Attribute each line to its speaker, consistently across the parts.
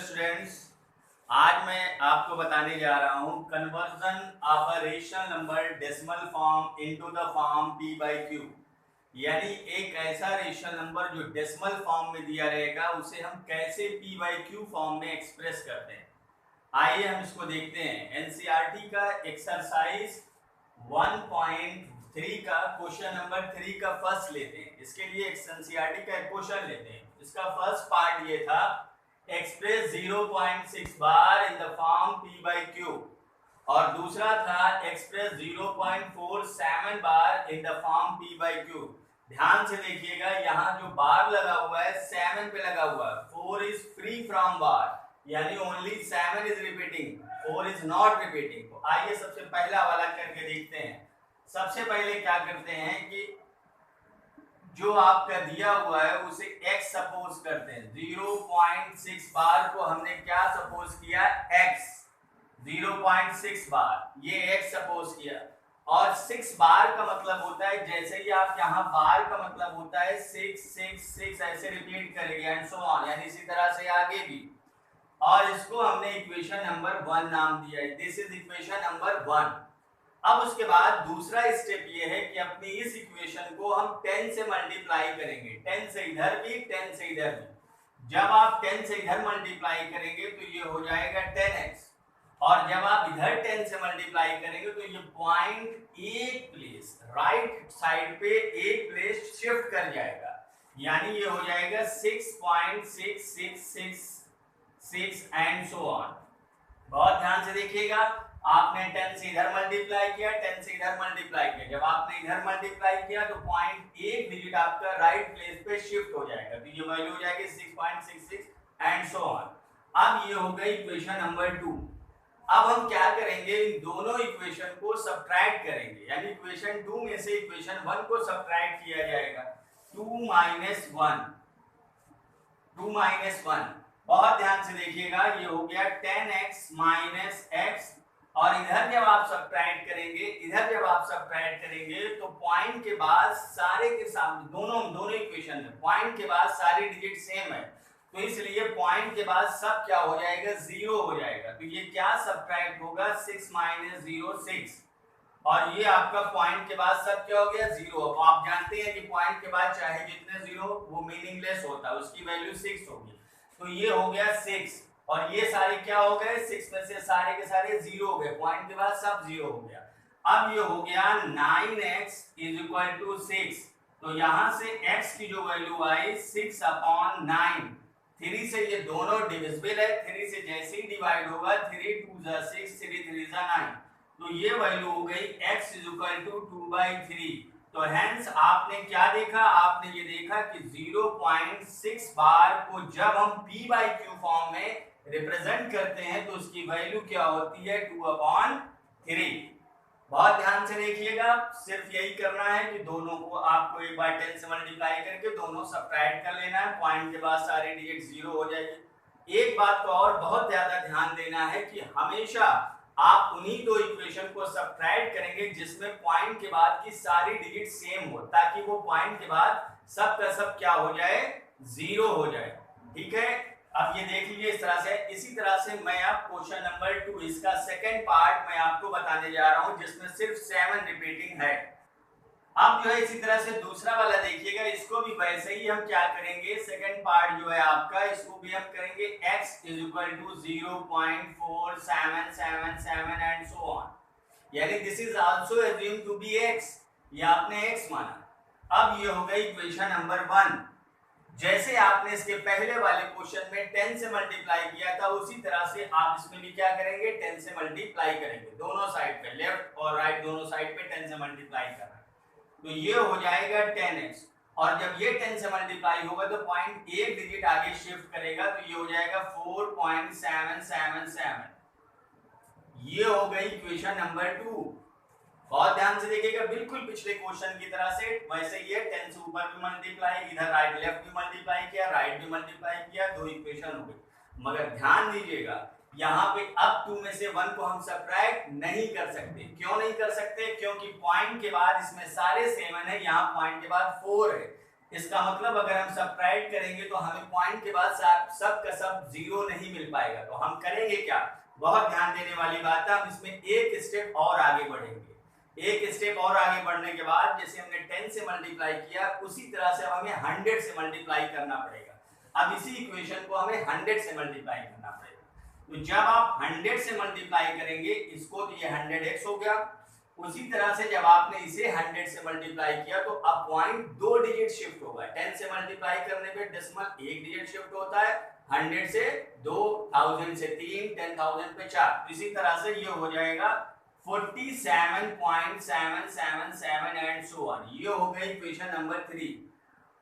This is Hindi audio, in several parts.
Speaker 1: स्टूडेंट्स, आज मैं आपको बताने जा रहा हूं conversion of a rational number decimal form into the form p by q। यानी एक ऐसा रेशनल नंबर जो डेसिमल फॉर्म में दिया रहेगा उसे हम कैसे p बाई q फॉर्म में एक्सप्रेस करते हैं। आइए हम इसको देखते हैं। एनसीईआरटी का एक्सरसाइज 1.3 का क्वेश्चन नंबर 3 का फर्स्ट लेते हैं। इसके लिए एनसीईआरटी का एक क्वेश्चन लेते हैं। इसका फर्स्ट पार्ट ये था, express 0.6 bar in the form p by q, और दूसरा था express 0.47 bar in the form p by q। ध्यान से देखिएगा, यहाँ जो बार लगा हुआ है 7 पे लगा हुआ है। 4 इज फ्री फ्रॉम बार, यानी only 7 is repeating, 4 is not repeating. तो आइए सबसे पहला वाला करके देखते हैं। सबसे पहले क्या करते हैं कि जो आपका दिया हुआ है उसे x सपोज करते हैं। 0.6 बार को हमने क्या सपोज किया, x। 0.6 बार ये x सपोज किया, और 6 बार का मतलब होता है, जैसे ही आप यहाँ बार का मतलब होता है 6 6 6 ऐसे रिपीट करेंगे एंड सो ऑन, यानी इसी तरह से आगे भी। और इसको हमने इक्वेशन नंबर 1 नाम दिया है। This is equation number 1। अब उसके बाद दूसरा स्टेप ये है कि अपनी इस इक्वेशन को हम 10 से मल्टीप्लाई करेंगे। 10 से इधर भी, 10 से इधर भी। जब आप 10 से इधर मल्टीप्लाई करेंगे तो ये हो जाएगा 10x, और जब आप इधर 10 से मल्टीप्लाई करेंगे तो ये पॉइंट एक प्लेस राइट साइड पे एक प्लेस शिफ्ट कर जाएगा, यानी ये हो जाएगा 6.6666 एंड सो ऑन। बहुत ध्यान से देखिएगा, आपने 10 से इधर मल्टीप्लाई किया, 10 से इधर मल्टीप्लाई किया। जब आपने इधर मल्टीप्लाई किया तो पॉइंट एक डिजिट आपका राइट प्लेस पे शिफ्ट हो जाएगा, तो ये वैल्यू हो जाएगी 6.66 एंड सो ऑन। अब ये हो गई इक्वेशन नंबर 2। अब हम क्या करेंगे, इन दोनों इक्वेशन को सब्ट्रैक्ट करेंगे, यानी इक्वेशन 2 में से इक्वेशन 1 को सब्ट्रैक्ट किया जाएगा। 2 माइनस 1, 2 माइनस 1। बहुत ध्यान से देखिएगा, ये हो गया 10x माइनस x, और इधर जब आप सब्ट्रैक्ट करेंगे, इधर जब आप सब्ट्रैक्ट करेंगे तो पॉइंट के बाद सारे के सामने दोनों इक्वेशन में पॉइंट के बाद सारे डिजिट सेम है, तो इसलिए पॉइंट के बाद सब क्या हो जाएगा, 0 हो जाएगा। तो ये क्या सब्ट्रैक्ट होगा, 6 माइनस 0 6, और ये आपका पॉइंट के बाद सब क्या हो गया, 0। अब आप जानते हैं कि पॉइंट के बाद चाहे जितने 0 वो मीनिंगलेस होता है, उसकी वैल्यू 6 होगी। तो ये हो गया 6, और ये सारे क्या हो गए, 6 में से सारे के सारे 0 हो गए, पॉइंट के बाद सब 0 हो गया। अब ये हो गया 9x इज इक्वल टू 6, तो यहां से x की जो वैल्यू आई 6/9। 3 से ये दोनों डिविजिबल है, 3 से जैसे ही डिवाइड होगा 3 2 जा 6, 3 3 जा 9, तो ये वैल्यू हो गई x इज इक्वल टू 2/3। तो हेंस आपने क्या देखा, आपने ये देखा कि 0.6 बार को जब हम p बाई q फॉर्म में रिप्रेजेंट करते हैं तो उसकी वैल्यू क्या होती है, 2/3। बहुत ध्यान से देखिएगा, सिर्फ यही करना है कि दोनों को आपको एक बार 10 से मल्टीप्लाई करके दोनों सब्ट्रैक्ट कर लेना है, पॉइंट के बाद सारे डिजिट 0 हो जाएगी। एक बात को और बहुत ज्यादा ध्यान देना है कि हमेशा आप उन्हीं दो इक्वेशन को सब्ट्रैक्ट करेंगे जिसमें पॉइंट के बाद की सारी डिजिट सेम हो, ताकि वो पॉइंट के बाद सब का सब क्या हो जाए, 0 हो जाए। ठीक है, अब ये देख लीजिए इस तरह से। इसी तरह से मैं आप क्वेश्चन नंबर 2 इसका सेकंड पार्ट मैं आपको बताने जा रहा हूं, जिसमें सिर्फ 7 रिपीटिंग है। अब जो है इसी तरह से दूसरा वाला देखिएगा, इसको भी वैसे ही हम क्या करेंगे, सेकंड पार्ट जो है आपका, इसको भी हम करेंगे x is equal to 0.4777 and so on, यानी this is also assume to be x, ये आपने x माना। अब ये हो गई इक्वेशन नंबर 1। जैसे आपने इसके पहले वाले क्वेश्चन में 10 से मल्टीप्लाई किया था, उसी तरह से आप इसमें भी क्या करेंगे, 10 से मल्टीप्लाई करेंगे। दोनों साइड पे, लेफ्ट और राइट दोनों साइड पे 10 से मल्टीप्लाई करना, तो ये हो जाएगा 10x, और जब ये 10 से मल्टीप्लाई होगा तो पॉइंट एक डिजिट आगे शिफ्ट करेगा, तो ये हो जाएगा 4.777। ये हो गई इक्वेशन नंबर 2। बहुत ध्यान से देखिएगा, बिल्कुल पिछले क्वेश्चन की तरह से वैसे ही है। 10 से ऊपर भी मल्टीप्लाई, इधर राइट लेफ्ट भी मल्टीप्लाई किया, राइट भी मल्टीप्लाई किया, दो इक्वेशन हो गई। मगर ध्यान दीजिएगा, यहाँ पे अब 2 में से 1 को हम सब्ट्रैक्ट नहीं कर सकते। क्यों नहीं कर सकते, क्योंकि पॉइंट के बाद इसमें सारे 7 है, यहाँ पॉइंट के बाद 4 है, इसका मतलब अगर हम सब्ट्रैक्ट करेंगे तो हमें पॉइंट के बाद सब का सब जीरो नहीं मिल पाएगा। तो हम करेंगे क्या, बहुत ध्यान देने वाली बात है, हम इसमें एक स्टेप और आगे बढ़ेंगे। एक स्टेप और आगे बढ़ने के बाद जैसे हमने 10 से मल्टीप्लाई किया उसी तरह से अब हमें 100 से मल्टीप्लाई करना पड़ेगा। अब इसी इक्वेशन को हमें 100 से मल्टीप्लाई करना पड़ेगा। तो जब आप 100 से मल्टीप्लाई करेंगे इसको तो ये 100x हो गया। उसी तरह से जब आपने इसे 100 से मल्टीप्लाई किया तो अब पॉइंट 2 डिजिट शिफ्ट होगा। 10 से मल्टीप्लाई करने पे डेसिमल 1 डिजिट शिफ्ट होता है, 100 से 2, 1000 से 3, 10,000 पे 4। इसी तरह से ये हो जाएगा 47.777 एंड सो ऑन। ये हो गई इक्वेशन नंबर 3।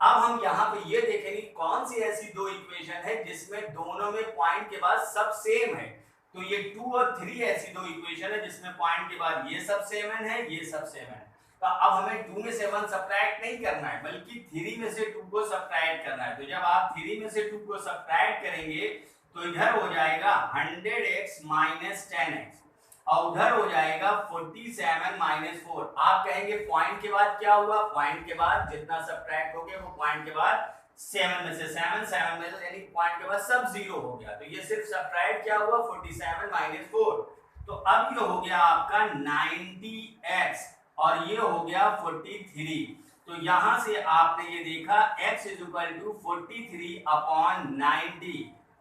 Speaker 1: अब हम यहाँ पे ये देखेंगे कौन सी ऐसी दो इक्वेशन है जिसमें दोनों में पॉइंट के बाद सब सेम है। तो ये 2 और 3 ऐसी दो इक्वेशन है जिसमें पॉइंट के बाद ये सब सेम है, ये सब सेम है। तो अब हमें 2 में से 1 सब्ट्रैक्ट नहीं करना है बल्कि 3 में से 2 को सब्ट्रैक्ट करना है। तो जब आप 3 में से 2 को सब्ट्रैक्ट करेंगे तो इधर हो जाएगा 100x माइनस 10x और उधर हो जाएगा 47 माइनस 4। आप कहेंगे पॉइंट के बाद क्या हुआ, पॉइंट के बाद जितना सब्ट्रैक्ट हो गया वो पॉइंट के बाद 7 में से 7 में से यानी पॉइंट के बाद सब जीरो हो गया। तो ये सिर्फ सब्ट्रैक्ट क्या हुआ 47 माइनस 4। तो अब ये हो गया आपका 90x और ये हो गया 43। तो यहां से आपने ये देखा x is equal to 43 upon 90।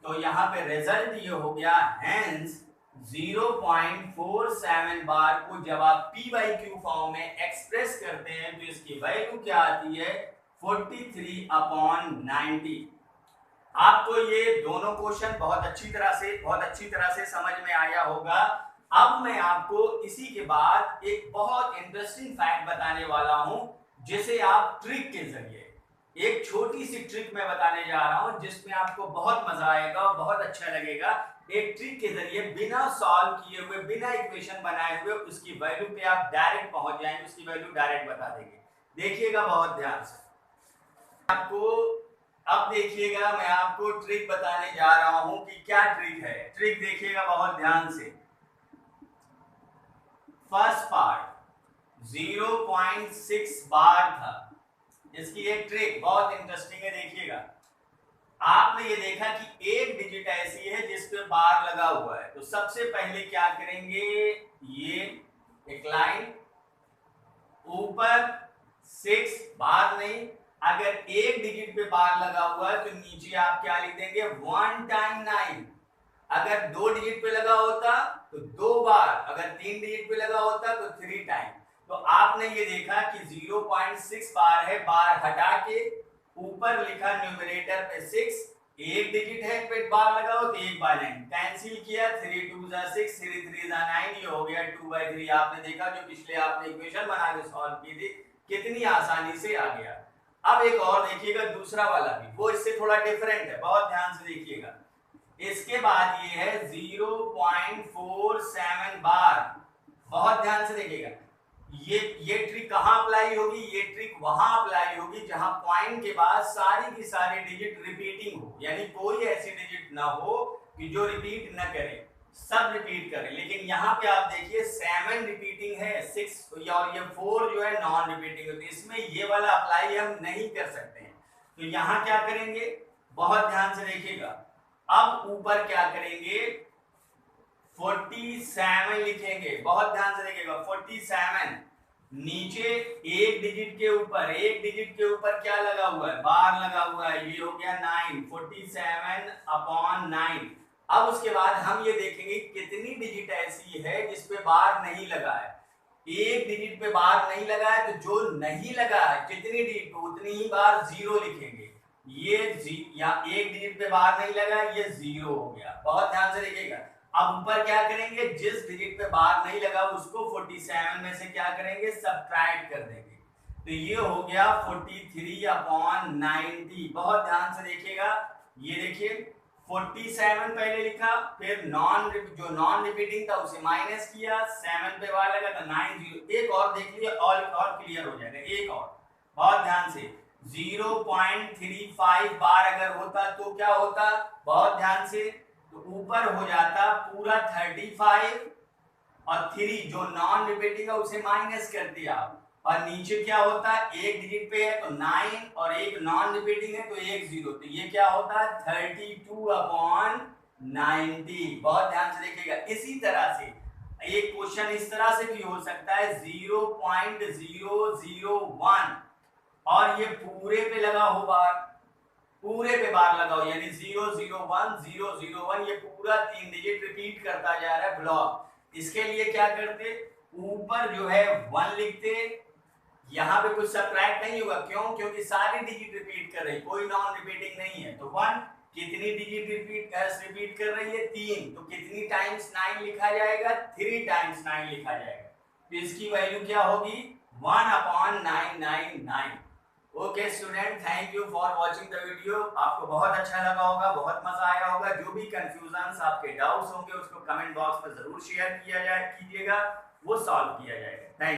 Speaker 1: तो यहाँ पे रिजल्ट ये हो गया हेंस 0.47 बार को जब आप p बाई क्यू फॉर्म में एक्सप्रेस करते हैं तो इसकी वैल्यू क्या आती है 43 अपॉन 90। आपको ये दोनों क्वेश्चन बहुत अच्छी तरह से समझ में आया होगा। अब मैं आपको इसी के बाद एक बहुत इंटरेस्टिंग फैक्ट बताने वाला हूं जिसे आप ट्रिक के जरिए, एक छोटी सी ट्रिक मैं बताने जा रहा हूं जिसमें आपको बहुत मजा आएगा और बहुत अच्छा लगेगा। एक ट्रिक के जरिए बिना सॉल्व किए हुए, बिना इक्वेशन बनाए हुए उसकी वैल्यू पे आप डायरेक्ट पहुंच जाएंगे, उसकी वैल्यू डायरेक्ट बता देंगे। देखिएगा बहुत ध्यान से। आपको अब देखिएगा मैं आपको ट्रिक बताने जा रहा हूं कि क्या ट्रिक है। ट्रिक देखिएगा बहुत ध्यान से। फर्स्ट पार्ट 0.6 बार था, इसकी एक ट्रिक बहुत इंटरेस्टिंग है। देखिएगा आपने ये देखा कि एक डिजिट ऐसी है जिस पे बार लगा हुआ है। तो सबसे पहले क्या करेंगे, ये एक लाइन ऊपर 6 बार नहीं, अगर एक डिजिट पे बार लगा हुआ है तो नीचे आप क्या लिख देंगे 1 टाइम 9। अगर 2 डिजिट पे लगा होता तो 2 बार, अगर 3 डिजिट पे लगा होता तो 3 टाइम। तो आपने ये देखा कि 0.6 बार है, बार हटा के ऊपर लिखा न्यूमरेटर पे 6, एक डिजिट है पे बार लगाओ तो एक बार लाइन कैंसिल किया, 3 2 जा 6, 3 3 जा 9, ये हो गया 2/3। आपने देखा जो पिछले आपने इक्वेशन बना के सॉल्व की थी कितनी आसानी से आ गया। अब एक और देखिएगा दूसरा वाला भी, वो इससे थोड़ा डिफरेंट है, बहुत ध्यान से देखिएगा। इसके बाद ये है 0.47 बार, बहुत ध्यान से देखिएगा। ये ट्रिक कहां अप्लाई होगी, ये ट्रिक वहां अप्लाई होगी जहां पॉइंट के बाद सारी की सारी डिजिट रिपीटिंग हो, यानी कोई ऐसी डिजिट ना हो कि जो रिपीट न करे, सब रिपीट करे। लेकिन यहाँ पे आप देखिए 7 रिपीटिंग है, 6 और ये 4 जो है नॉन रिपीटिंग है, तो इसमें ये वाला अप्लाई हम नहीं कर सकते हैं। तो यहाँ क्या करेंगे, बहुत ध्यान से देखिएगा। अब ऊपर क्या करेंगे 47 लिखेंगे, बहुत ध्यान से देखिएगा 47। नीचे एक डिजिट के ऊपर क्या लगा हुआ है, बार लगा हुआ है, ये हो गया 9, 47 अपॉन 9। अब उसके बाद हम ये देखेंगे कितनी डिजिट ऐसी है जिस पे बार नहीं लगा है। एक डिजिट पे बार नहीं लगा है तो जो नहीं लगा है जितनी डिजिट पे उतनी ही बार 0 लिखेंगे। ये या एक डिजिट पे बार नहीं लगा, ये 0 हो गया, बहुत ध्यान से देखिएगा। अब ऊपर क्या करेंगे, जिस डिजिट पे बार नहीं लगा उसको 47 में से क्या करेंगे सब्ट्रैक्ट कर देंगे। तो ये हो गया 43 अपॉन 90। बहुत ध्यान से देखिएगा, ये देखिए 47 पहले लिखा, फिर जो नॉन रिपीटिंग था उसे माइनस किया, 7 पे बार लगा तो 9 0। एक और देख लिया और क्लियर हो जाएगा। एक और बहुत ध्यान से 0.35 बार अगर होता तो क्या होता, बहुत ध्यान से, तो ऊपर हो जाता पूरा 35 और 3 जो नॉन रिपीटिंग है उसे माइनस कर दिया और नीचे क्या होता है, एक डिजिट पे है तो 9 और एक नॉन रिपीटिंग है तो एक 0, तो ये क्या होता है 32/90। बहुत ध्यान से देखिएगा। इसी तरह से एक क्वेश्चन इस तरह से भी हो सकता है 0.001 और ये पूरे पे लगा हो बार, पूरे पे बार लगाओ, यानी 001 ये पूरा 3 डिजिट रिपीट करता जा रहा है ब्लॉक। इसके लिए क्या करते, ऊपर जो है 1 लिखते, यहाँ पे कुछ सब्ट्रैक्ट नहीं होगा, क्यों, क्योंकि सारी डिजिट रिपीट कर रही, कोई नॉन रिपीटिंग नहीं है। तो 1 कितनी डिजिट रिपीट कर रही है, 3, तो कितनी टाइम्स 9 लिखा जाएगा, 3 टाइम्स 9 लिखा जाएगा। तो इसकी वैल्यू क्या होगी 1/999। Okay student, thank you for watching the video. आपको बहुत अच्छा लगा होगा, बहुत मजा आया होगा। जो भी कंफ्यूजन्स आपके डाउट्स होंगे उसको कमेंट बॉक्स में जरूर शेयर कीजिएगा, वो सॉल्व किया जाएगा। थैंक